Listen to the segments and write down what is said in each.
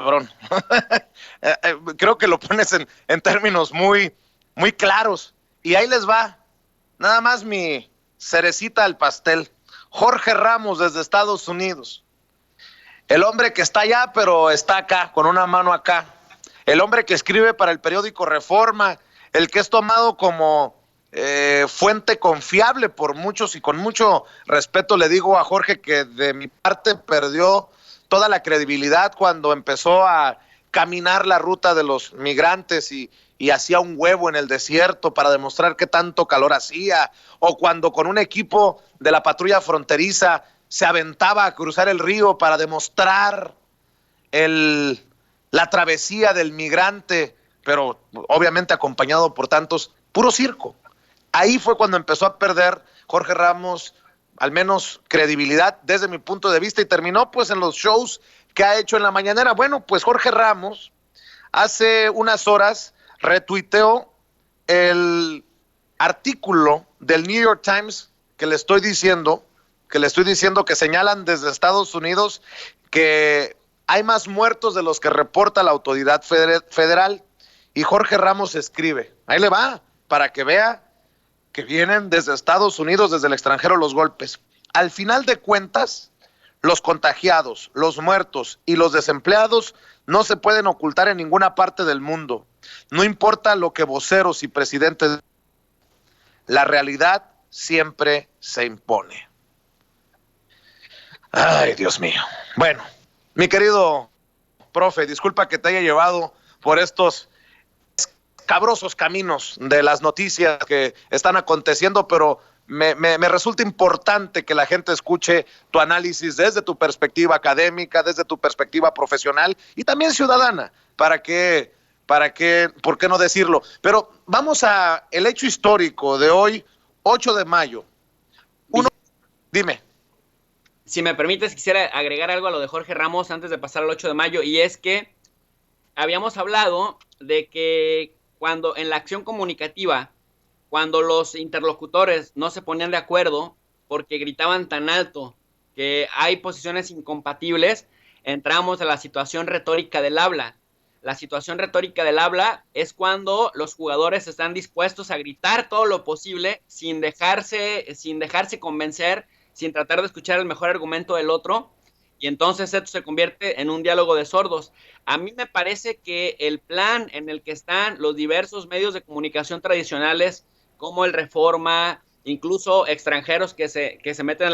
cabrón. Creo que lo pones en términos muy claros. Y ahí les va. Nada más mi cerecita al pastel. Jorge Ramos desde Estados Unidos. El hombre que está allá, pero está acá, con una mano acá. El hombre que escribe para el periódico Reforma. El que es tomado como fuente confiable por muchos, y con mucho respeto le digo a Jorge que de mi parte perdió toda la credibilidad cuando empezó a caminar la ruta de los migrantes y hacía un huevo en el desierto para demostrar qué tanto calor hacía, o cuando con un equipo de la patrulla fronteriza se aventaba a cruzar el río para demostrar el, la travesía del migrante, pero obviamente acompañado por tantos, puro circo. Ahí fue cuando empezó a perder Jorge Ramos, al menos credibilidad desde mi punto de vista, y terminó pues en los shows que ha hecho en la mañanera. Bueno, pues Jorge Ramos hace unas horas retuiteó el artículo del New York Times que le estoy diciendo, que señalan desde Estados Unidos que hay más muertos de los que reporta la autoridad federal. Y Jorge Ramos escribe, ahí le va, para que vea que vienen desde Estados Unidos, desde el extranjero, los golpes. Al final de cuentas, los contagiados, los muertos y los desempleados no se pueden ocultar en ninguna parte del mundo. No importa lo que voceros y presidentes, la realidad siempre se impone. Ay, Dios mío. Bueno, mi querido profe, disculpa que te haya llevado por estos cabrosos caminos de las noticias que están aconteciendo, pero me resulta importante que la gente escuche tu análisis desde tu perspectiva académica, desde tu perspectiva profesional y también ciudadana, ¿por qué no decirlo? Pero vamos a el hecho histórico de hoy, 8 de mayo. Dime. Si me permites, quisiera agregar algo a lo de Jorge Ramos antes de pasar al 8 de mayo, y es que habíamos hablado de que cuando en la acción comunicativa, cuando los interlocutores no se ponían de acuerdo porque gritaban tan alto que hay posiciones incompatibles, entramos a la situación retórica del habla. La situación retórica del habla es cuando los jugadores están dispuestos a gritar todo lo posible sin dejarse convencer, sin tratar de escuchar el mejor argumento del otro, y entonces esto se convierte en un diálogo de sordos. A mí me parece que el plan en el que están los diversos medios de comunicación tradicionales, como el Reforma, incluso extranjeros que se meten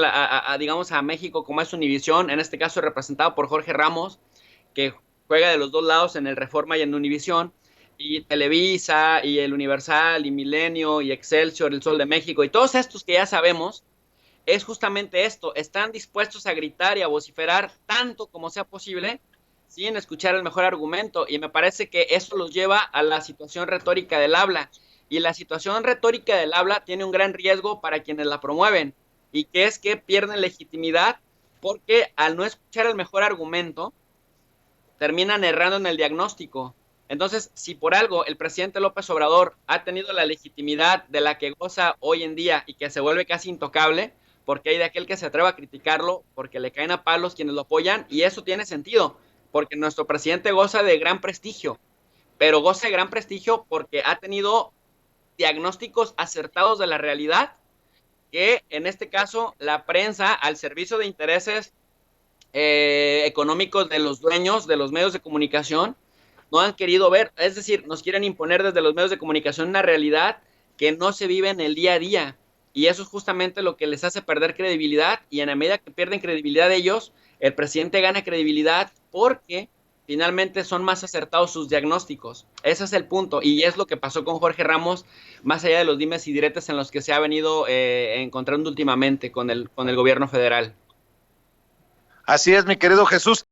digamos, a México, como es Univisión, en este caso representado por Jorge Ramos, que juega de los dos lados en el Reforma y en Univisión, y Televisa, y el Universal, y Milenio, y Excelsior, el Sol de México, y todos estos que ya sabemos, es justamente esto, están dispuestos a gritar y a vociferar tanto como sea posible sin escuchar el mejor argumento, y me parece que eso los lleva a la situación retórica del habla, y la situación retórica del habla tiene un gran riesgo para quienes la promueven, y que es que pierden legitimidad porque al no escuchar el mejor argumento terminan errando en el diagnóstico. Entonces, si por algo el presidente López Obrador ha tenido la legitimidad de la que goza hoy en día y que se vuelve casi intocable, porque hay de aquel que se atreva a criticarlo, porque le caen a palos quienes lo apoyan, y eso tiene sentido, porque nuestro presidente goza de gran prestigio, pero goza de gran prestigio porque ha tenido diagnósticos acertados de la realidad, que en este caso la prensa, al servicio de intereses económicos de los dueños de los medios de comunicación, no han querido ver. Es decir, nos quieren imponer desde los medios de comunicación una realidad que no se vive en el día a día, y eso es justamente lo que les hace perder credibilidad, y en la medida que pierden credibilidad ellos, el presidente gana credibilidad porque finalmente son más acertados sus diagnósticos. Ese es el punto, y es lo que pasó con Jorge Ramos, más allá de los dimes y diretes en los que se ha venido encontrando últimamente con el gobierno federal. Así es, mi querido Jesús.